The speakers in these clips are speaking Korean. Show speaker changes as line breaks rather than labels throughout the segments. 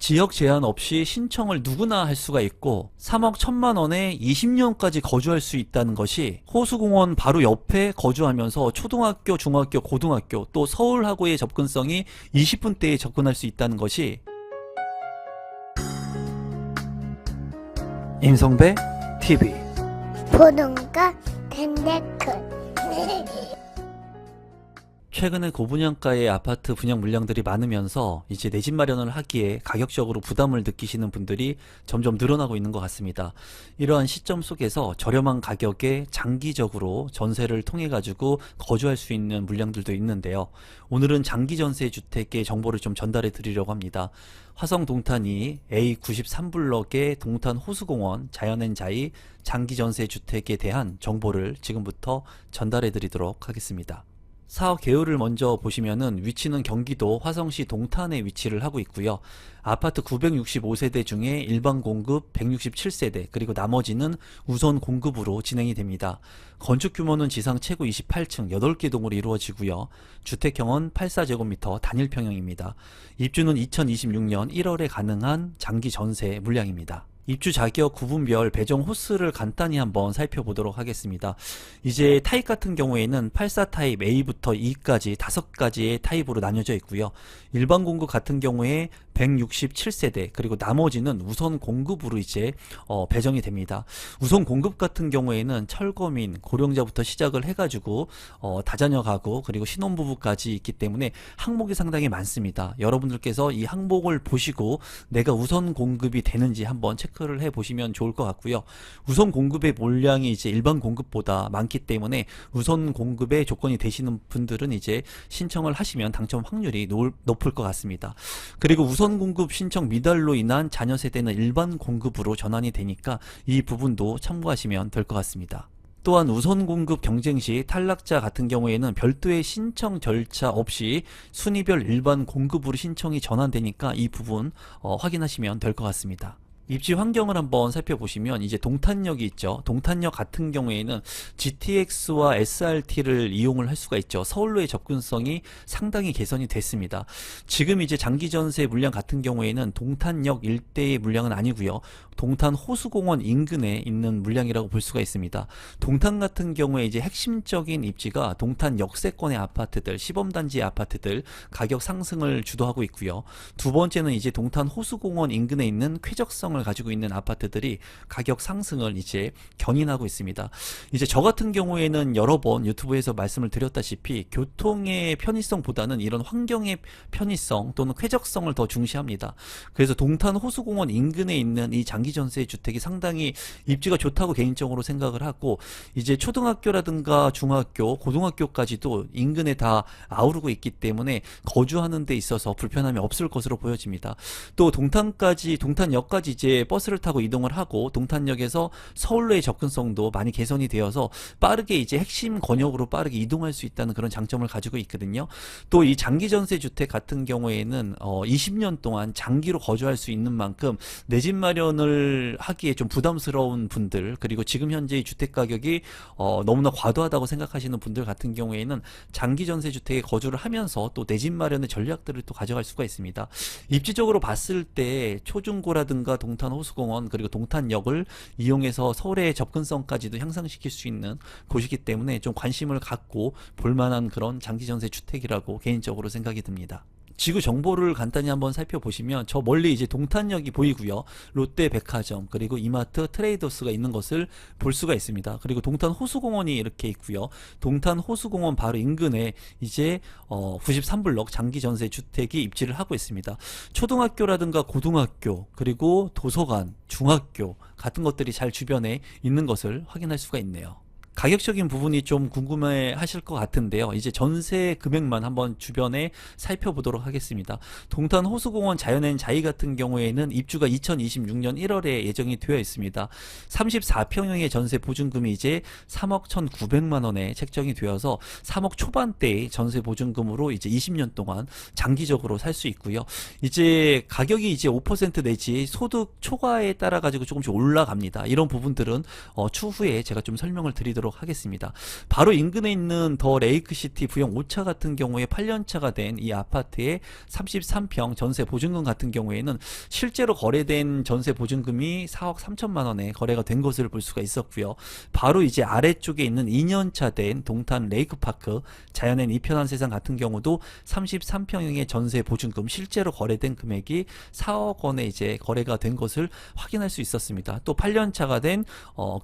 지역 제한 없이 신청을 누구나 할 수가 있고 3억 1천만 원에 20년까지 거주할 수 있다는 것이 호수공원 바로 옆에 거주하면서 초등학교, 중학교, 고등학교 또 서울하고의 접근성이 20분대에 접근할 수 있다는 것이 임성배 TV
보동과 덴데크
최근에 고분양가의 아파트 분양 물량들이 많으면서 이제 내 집 마련을 하기에 가격적으로 부담을 느끼시는 분들이 점점 늘어나고 있는 것 같습니다. 이러한 시점 속에서 저렴한 가격에 장기적으로 전세를 통해 가지고 거주할 수 있는 물량들도 있는데요. 오늘은 장기 전세 주택의 정보를 좀 전달해 드리려고 합니다. 화성 동탄이 A93블럭의 동탄 호수공원 자연앤자이 장기 전세 주택에 대한 정보를 지금부터 전달해 드리도록 하겠습니다. 사업 개요를 먼저 보시면은 위치는 경기도 화성시 동탄에 위치를 하고 있고요. 아파트 965세대 중에 일반 공급 167세대 그리고 나머지는 우선 공급으로 진행이 됩니다. 건축 규모는 지상 최고 28층 8개 동으로 이루어지고요. 주택형은 84제곱미터 단일평형입니다. 입주는 2026년 1월에 가능한 장기 전세 물량입니다. 입주 자격 구분별 배정 호스를 간단히 한번 살펴보도록 하겠습니다. 이제 타입 같은 경우에는 84 타입 A부터 E까지 5가지의 타입으로 나뉘어져 있고요. 일반 공급 같은 경우에 167세대 그리고 나머지는 우선 공급으로 이제 배정이 됩니다. 우선 공급 같은 경우에는 철거민, 고령자부터 시작을 해가지고 다자녀 가구 그리고 신혼부부까지 있기 때문에 항목이 상당히 많습니다. 여러분들께서 이 항목을 보시고 내가 우선 공급이 되는지 한번 체크를 해보시면 좋을 것 같고요. 우선 공급의 물량이 이제 일반 공급보다 많기 때문에 우선 공급의 조건이 되시는 분들은 이제 신청을 하시면 당첨 확률이 높을 것 같습니다. 그리고 우선 공급 신청 미달로 인한 자녀 세대는 일반 공급으로 전환이 되니까 이 부분도 참고하시면 될 것 같습니다. 또한 우선 공급 경쟁 시 탈락자 같은 경우에는 별도의 신청 절차 없이 순위별 일반 공급으로 신청이 전환되니까 이 부분 확인하시면 될 것 같습니다. 입지 환경을 한번 살펴보시면 이제 동탄역이 있죠. 동탄역 같은 경우에는 GTX와 SRT를 이용을 할 수가 있죠. 서울로의 접근성이 상당히 개선이 됐습니다. 지금 이제 장기 전세 물량 같은 경우에는 동탄역 일대의 물량은 아니고요. 동탄 호수공원 인근에 있는 물량이라고 볼 수가 있습니다. 동탄 같은 경우에 이제 핵심적인 입지가 동탄 역세권의 아파트들, 시범단지의 아파트들 가격 상승을 주도하고 있고요. 두 번째는 이제 동탄 호수공원 인근에 있는 쾌적성을 가지고 있는 아파트들이 가격 상승을 이제 견인하고 있습니다. 이제 저 같은 경우에는 여러 번 유튜브에서 말씀을 드렸다시피 교통의 편의성보다는 이런 환경의 편의성 또는 쾌적성을 더 중시합니다. 그래서 동탄 호수공원 인근에 있는 이 장기 전세 주택이 상당히 입지가 좋다고 개인적으로 생각을 하고 이제 초등학교라든가 중학교, 고등학교까지도 인근에 다 아우르고 있기 때문에 거주하는 데 있어서 불편함이 없을 것으로 보여집니다. 또 동탄역까지 이제 버스를 타고 이동을 하고 동탄역에서 서울로의 접근성도 많이 개선이 되어서 빠르게 이제 핵심 권역으로 빠르게 이동할 수 있다는 그런 장점을 가지고 있거든요. 또 이 장기 전세 주택 같은 경우에는 20년 동안 장기로 거주할 수 있는 만큼 내 집 마련을 하기에 좀 부담스러운 분들 그리고 지금 현재 이 주택 가격이 너무나 과도하다고 생각하시는 분들 같은 경우에는 장기 전세 주택에 거주를 하면서 또 내 집 마련의 전략들을 또 가져갈 수가 있습니다. 입지적으로 봤을 때 초중고라든가 동탄 호수공원 그리고 동탄역을 이용해서 서울의 접근성까지도 향상시킬 수 있는 곳이기 때문에 좀 관심을 갖고 볼만한 그런 장기 전세 주택이라고 개인적으로 생각이 듭니다. 지구 정보를 간단히 한번 살펴보시면 저 멀리 이제 동탄역이 보이고요. 롯데백화점 그리고 이마트 트레이더스가 있는 것을 볼 수가 있습니다. 그리고 동탄 호수공원이 이렇게 있고요. 동탄 호수공원 바로 인근에 이제 93블럭 장기 전세 주택이 입지를 하고 있습니다. 초등학교라든가 고등학교 그리고 도서관, 중학교 같은 것들이 잘 주변에 있는 것을 확인할 수가 있네요. 가격적인 부분이 좀 궁금해 하실 것 같은데요. 이제 전세 금액만 한번 주변에 살펴보도록 하겠습니다. 동탄 호수공원 자연앤자이 같은 경우에는 입주가 2026년 1월에 예정이 되어 있습니다. 34평형의 전세 보증금이 이제 3억 1,900만 원에 책정이 되어서 3억 초반대의 전세 보증금으로 이제 20년 동안 장기적으로 살 수 있고요. 이제 가격이 이제 5% 내지 소득 초과에 따라 가지고 조금씩 올라갑니다. 이런 부분들은 추후에 제가 좀 설명을 드리도록 보도록 하겠습니다. 바로 인근에 있는 더 레이크시티 부영 5차 같은 경우에 8년차가 된 이 아파트의 33평 전세 보증금 같은 경우에는 실제로 거래된 전세 보증금이 4억 3천만 원에 거래가 된 것을 볼 수가 있었고요. 바로 이제 아래쪽에 있는 2년차 된 동탄 레이크파크 자연의 이 편한 세상 같은 경우도 33평형의 전세 보증금 실제로 거래된 금액이 4억 원에 이제 거래가 된 것을 확인할 수 있었습니다. 또 8년차가 된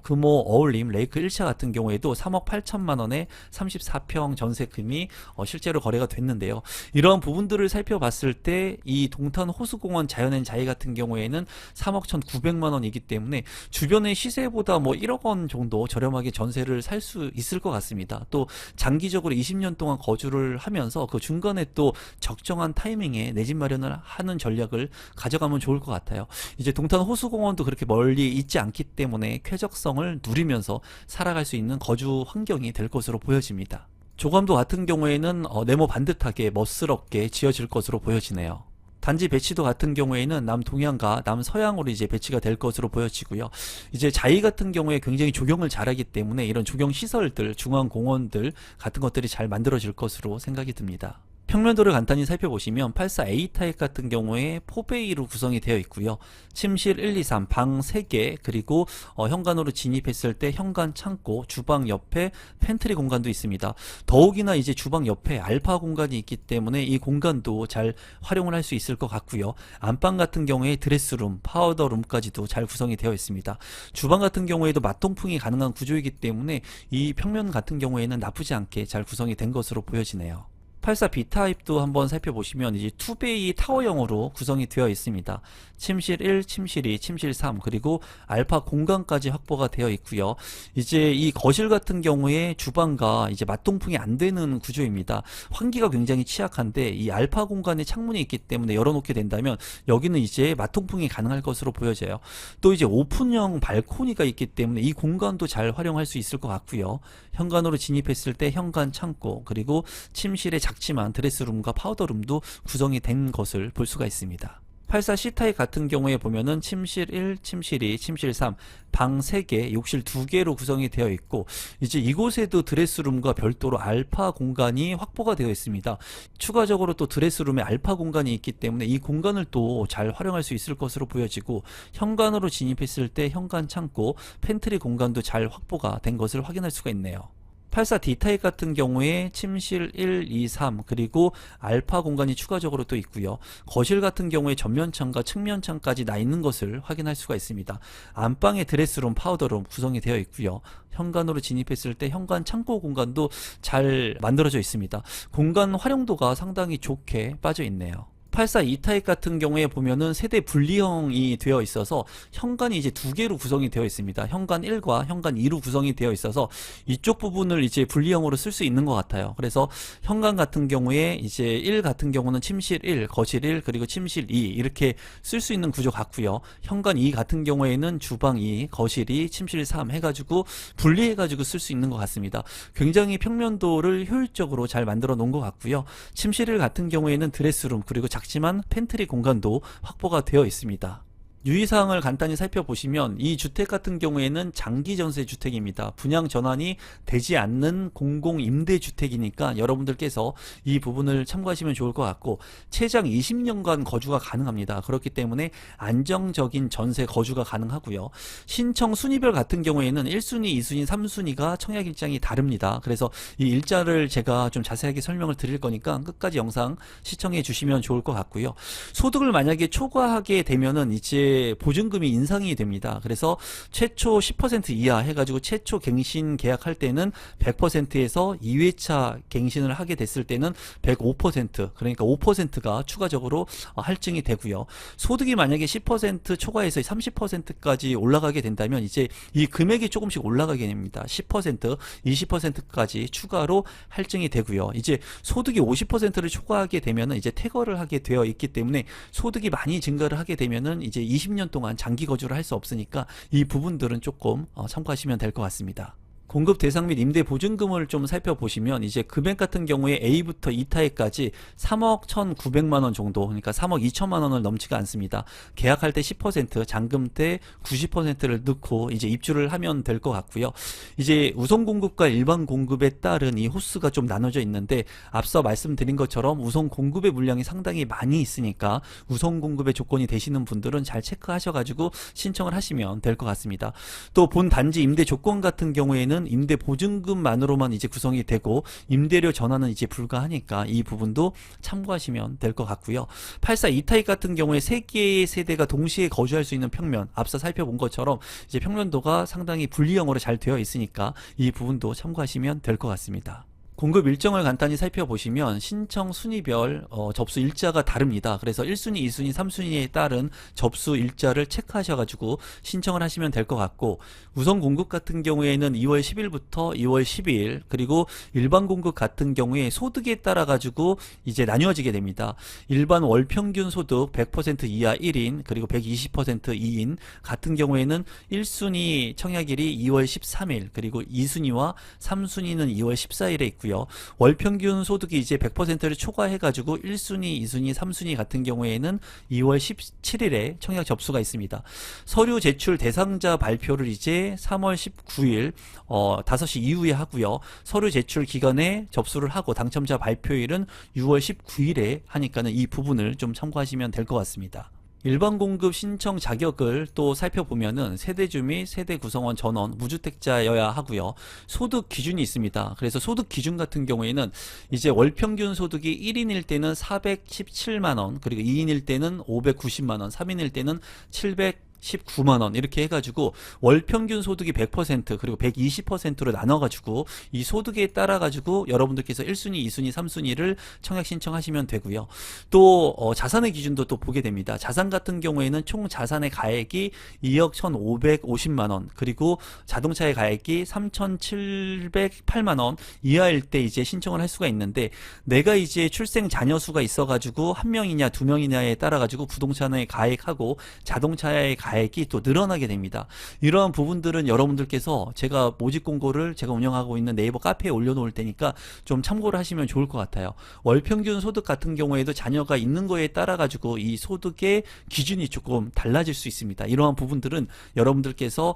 금호 어울림 레이크 1차 같은 경우에도 3억 8천만 원의 34평 전세금이 실제로 거래가 됐는데요. 이러한 부분들을 살펴봤을 때 이 동탄 호수공원 자연의 자이 같은 경우에는 3억 1,900만 원이기 때문에 주변의 시세보다 뭐 1억 원 정도 저렴하게 전세를 살 수 있을 것 같습니다. 또 장기적으로 20년 동안 거주를 하면서 그 중간에 또 적정한 타이밍에 내 집 마련을 하는 전략을 가져가면 좋을 것 같아요. 이제 동탄 호수공원도 그렇게 멀리 있지 않기 때문에 쾌적성을 누리면서 살아갈 수 있는 거주 환경이 될 것으로 보여집니다. 조감도 같은 경우에는 네모 반듯하게 멋스럽게 지어질 것으로 보여지네요. 단지 배치도 같은 경우에는 남동향과 남서향으로 이제 배치가 될 것으로 보여지고요. 이제 자이 같은 경우에 굉장히 조경을 잘하기 때문에 이런 조경 시설들, 중앙공원들 같은 것들이 잘 만들어질 것으로 생각이 듭니다. 평면도를 간단히 살펴보시면 84A 타입 같은 경우에 4베이로 구성이 되어 있고요. 침실 1, 2, 3, 방 3개, 그리고 현관으로 진입했을 때 현관 창고, 주방 옆에 팬트리 공간도 있습니다. 더욱이나 이제 주방 옆에 알파 공간이 있기 때문에 이 공간도 잘 활용을 할 수 있을 것 같고요. 안방 같은 경우에 드레스룸, 파우더룸까지도 잘 구성이 되어 있습니다. 주방 같은 경우에도 맞통풍이 가능한 구조이기 때문에 이 평면 같은 경우에는 나쁘지 않게 잘 구성이 된 것으로 보여지네요. 84B 타입도 한번 살펴보시면 이제 2베이 타워형으로 구성이 되어 있습니다. 침실 1, 침실 2, 침실 3, 그리고 알파 공간까지 확보가 되어 있고요. 이제 이 거실 같은 경우에 주방과 이제 맞동풍이 안 되는 구조입니다. 환기가 굉장히 취약한데 이 알파 공간에 창문이 있기 때문에 열어놓게 된다면 여기는 이제 맞통풍이 가능할 것으로 보여져요. 또 이제 오픈형 발코니가 있기 때문에 이 공간도 잘 활용할 수 있을 것 같고요. 현관으로 진입했을 때 현관 창고, 그리고 침실의 작지만 드레스룸과 파우더룸도 구성이 된 것을 볼 수가 있습니다. 84C 타입 같은 경우에 보면은 침실 1, 침실 2, 침실 3, 방 3개, 욕실 2개로 구성이 되어 있고 이제 이곳에도 드레스룸과 별도로 알파 공간이 확보가 되어 있습니다. 추가적으로 또 드레스룸에 알파 공간이 있기 때문에 이 공간을 또 잘 활용할 수 있을 것으로 보여지고 현관으로 진입했을 때 현관 창고, 팬트리 공간도 잘 확보가 된 것을 확인할 수가 있네요. 84D 타입 같은 경우에 침실 1, 2, 3 그리고 알파 공간이 추가적으로 또 있고요. 거실 같은 경우에 전면창과 측면창까지 나 있는 것을 확인할 수가 있습니다. 안방에 드레스룸, 파우더룸 구성이 되어 있고요. 현관으로 진입했을 때 현관 창고 공간도 잘 만들어져 있습니다. 공간 활용도가 상당히 좋게 빠져 있네요. 84E 타입 같은 경우에 보면은 세대 분리형이 되어 있어서 현관이 이제 2개로 구성이 되어 있습니다. 현관 1과 현관 2로 구성이 되어 있어서 이쪽 부분을 이제 분리형으로 쓸 수 있는 것 같아요. 그래서 현관 같은 경우에 이제 1 같은 경우는 침실 1, 거실 1, 그리고 침실 2 이렇게 쓸 수 있는 구조 같고요. 현관 2 같은 경우에는 주방 2, 거실 2, 침실 3 해가지고 분리해가지고 쓸 수 있는 것 같습니다. 굉장히 평면도를 효율적으로 잘 만들어 놓은 것 같고요. 침실 1 같은 경우에는 드레스룸, 그리고 작지만 팬트리 공간도 확보가 되어 있습니다. 유의사항을 간단히 살펴보시면 이 주택 같은 경우에는 장기 전세 주택입니다. 분양 전환이 되지 않는 공공임대주택이니까 여러분들께서 이 부분을 참고하시면 좋을 것 같고 최장 20년간 거주가 가능합니다. 그렇기 때문에 안정적인 전세 거주가 가능하고요. 신청 순위별 같은 경우에는 1순위, 2순위, 3순위가 청약 일정이 다릅니다. 그래서 이 일자를 제가 좀 자세하게 설명을 드릴 거니까 끝까지 영상 시청해 주시면 좋을 것 같고요. 소득을 만약에 초과하게 되면은 이제 보증금이 인상이 됩니다. 그래서 최초 10% 이하 해가지고 최초 갱신 계약할 때는 100%에서 2회차 갱신을 하게 됐을 때는 105%, 그러니까 5%가 추가적으로 할증이 되고요. 소득이 만약에 10% 초과해서 30%까지 올라가게 된다면 이제 이 금액이 조금씩 올라가게 됩니다. 10%, 20%까지 추가로 할증이 되고요. 이제 소득이 50%를 초과하게 되면은 이제 퇴거를 하게 되어 있기 때문에 소득이 많이 증가를 하게 되면은 이제 20년 동안 장기 거주를 할 수 없으니까 이 부분들은 조금 참고하시면 될 것 같습니다. 공급 대상 및 임대 보증금을 좀 살펴보시면 이제 금액 같은 경우에 A부터 E타입까지 3억 1,900만 원 정도, 그러니까 3억 2천만 원을 넘지가 않습니다. 계약할 때 10%, 잔금 때 90%를 넣고 이제 입주를 하면 될 것 같고요. 이제 우선 공급과 일반 공급에 따른 이 호수가 좀 나눠져 있는데, 앞서 말씀드린 것처럼 우선 공급의 물량이 상당히 많이 있으니까 우선 공급의 조건이 되시는 분들은 잘 체크하셔가지고 신청을 하시면 될 것 같습니다. 또 본 단지 임대 조건 같은 경우에는 임대 보증금만으로만 이제 구성이 되고 임대료 전환은 이제 불가하니까 이 부분도 참고하시면 될 것 같고요. 84 E타입 같은 경우에 3개의 세대가 동시에 거주할 수 있는 평면, 앞서 살펴본 것처럼 이제 평면도가 상당히 분리형으로 잘 되어 있으니까 이 부분도 참고하시면 될 것 같습니다. 공급 일정을 간단히 살펴보시면 신청 순위별 접수 일자가 다릅니다. 그래서 1순위, 2순위, 3순위에 따른 접수 일자를 체크하셔가지고 신청을 하시면 될 것 같고, 우선 공급 같은 경우에는 2월 10일부터 2월 12일, 그리고 일반 공급 같은 경우에 소득에 따라 가지고 이제 나뉘어지게 됩니다. 일반 월 평균 소득 100% 이하 1인, 그리고 120% 2인 같은 경우에는 1순위 청약일이 2월 13일, 그리고 2순위와 3순위는 2월 14일에 있고요. 월 평균 소득이 이제 100%를 초과해가지고 1순위, 2순위, 3순위 같은 경우에는 2월 17일에 청약 접수가 있습니다. 서류 제출 대상자 발표를 이제 3월 19일 5시 이후에 하고요. 서류 제출 기간에 접수를 하고 당첨자 발표일은 6월 19일에 하니까는 이 부분을 좀 참고하시면 될 것 같습니다. 일반 공급 신청 자격을 또 살펴보면은 세대주 및 세대 구성원 전원 무주택자여야 하고요. 소득 기준이 있습니다. 그래서 소득 기준 같은 경우에는 이제 월 평균 소득이 1인일 때는 417만 원, 그리고 2인일 때는 590만 원, 3인일 때는 719만원 이렇게 해가지고 월 평균 소득이 100% 그리고 120%로 나눠가지고 이 소득에 따라가지고 여러분들께서 1순위, 2순위, 3순위를 청약 신청하시면 되고요. 또 자산의 기준도 또 보게 됩니다. 자산 같은 경우에는 총 자산의 가액이 2억 1,550만원, 그리고 자동차의 가액이 3,708만원 이하일 때 이제 신청을 할 수가 있는데, 내가 이제 출생 자녀 수가 있어가지고 한 명이냐 두 명이냐에 따라가지고 부동산의 가액하고 자동차의 가액이 또 늘어나게 됩니다. 이러한 부분들은 여러분들께서 제가 모집 공고를 제가 운영하고 있는 네이버 카페에 올려놓을 테니까 좀 참고를 하시면 좋을 것 같아요. 월 평균 소득 같은 경우에도 자녀가 있는 거에 따라 가지고 이 소득의 기준이 조금 달라질 수 있습니다. 이러한 부분들은 여러분들께서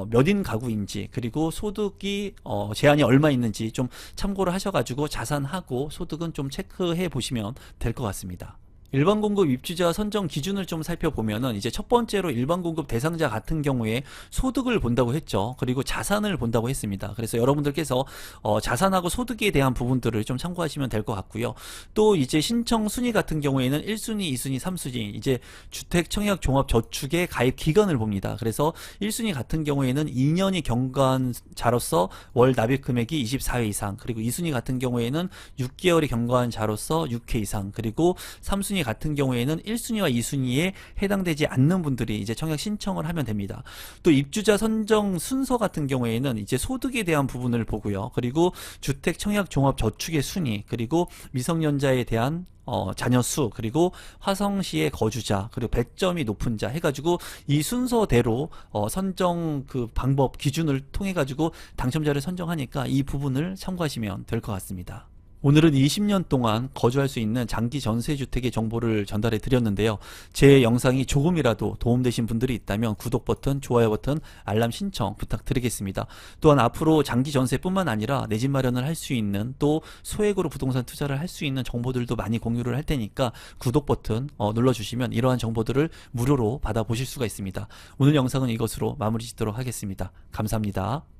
몇인 가구인지, 그리고 소득이 제한이 얼마 있는지 좀 참고를 하셔가지고 자산하고 소득은 좀 체크해 보시면 될 것 같습니다. 일반 공급 입주자 선정 기준을 좀 살펴보면은 이제 첫 번째로 일반 공급 대상자 같은 경우에 소득을 본다고 했죠. 그리고 자산을 본다고 했습니다. 그래서 여러분들께서 자산하고 소득에 대한 부분들을 좀 참고하시면 될 것 같고요. 또 이제 신청 순위 같은 경우에는 1순위, 2순위, 3순위 이제 주택 청약 종합 저축의 가입 기간을 봅니다. 그래서 1순위 같은 경우에는 2년이 경과한자로서 월 납입 금액이 24회 이상, 그리고 2순위 같은 경우에는 6개월이 경과한 자로서 6회 이상, 그리고 3순위 같은 경우에는 1순위와 2순위에 해당되지 않는 분들이 이제 청약 신청을 하면 됩니다. 또 입주자 선정 순서 같은 경우에는 이제 소득에 대한 부분을 보고요. 그리고 주택 청약 종합 저축의 순위, 그리고 미성년자에 대한 자녀 수, 그리고 화성시의 거주자, 그리고 100점이 높은 자 해가지고 이 순서대로 선정 그 방법 기준을 통해 가지고 당첨자를 선정하니까 이 부분을 참고하시면 될 것 같습니다. 오늘은 20년 동안 거주할 수 있는 장기 전세주택의 정보를 전달해 드렸는데요. 제 영상이 조금이라도 도움되신 분들이 있다면 구독 버튼, 좋아요 버튼, 알람 신청 부탁드리겠습니다. 또한 앞으로 장기 전세뿐만 아니라 내 집 마련을 할 수 있는, 또 소액으로 부동산 투자를 할 수 있는 정보들도 많이 공유를 할 테니까 구독 버튼 눌러주시면 이러한 정보들을 무료로 받아보실 수가 있습니다. 오늘 영상은 이것으로 마무리 짓도록 하겠습니다. 감사합니다.